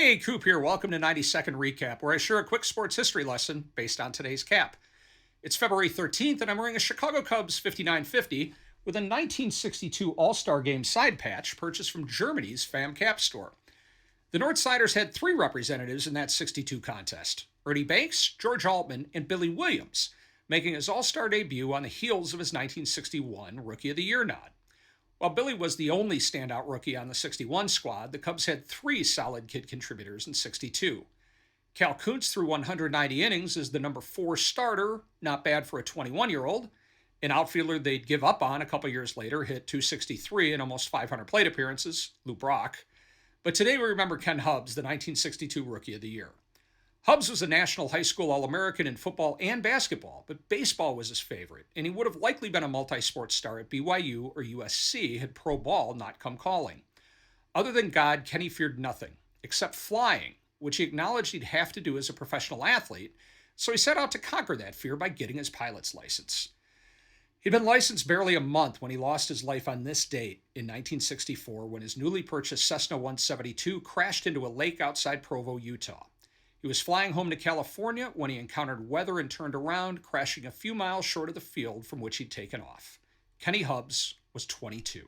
Hey, Coop here. Welcome to 90-second recap, where I share a quick sports history lesson based on today's cap. It's February 13th, and I'm wearing a Chicago Cubs 5950 with a 1962 All-Star Game side patch purchased from Germany's Fam Cap store. The Northsiders had three representatives in that 62 contest: Ernie Banks, George Altman, and Billy Williams, making his All-Star debut on the heels of his 1961 Rookie of the Year nod. While Billy was the only standout rookie on the 61 squad, the Cubs had three solid kid contributors in 62. Cal Kuntz threw 190 innings as the number 4 starter, not bad for a 21-year-old. An outfielder they'd give up on a couple years later hit 263 in almost 500 plate appearances, Lou Brock. But today we remember Ken Hubbs, the 1962 Rookie of the Year. Hubbs was a National High School All-American in football and basketball, but baseball was his favorite, and he would have likely been a multi-sport star at BYU or USC had pro ball not come calling. Other than God, Kenny feared nothing, except flying, which he acknowledged he'd have to do as a professional athlete, so he set out to conquer that fear by getting his pilot's license. He'd been licensed barely a month when he lost his life on this date in 1964 when his newly purchased Cessna 172 crashed into a lake outside Provo, Utah. He was flying home to California when he encountered weather and turned around, crashing a few miles short of the field from which he'd taken off. Kenny Hubbs was 22.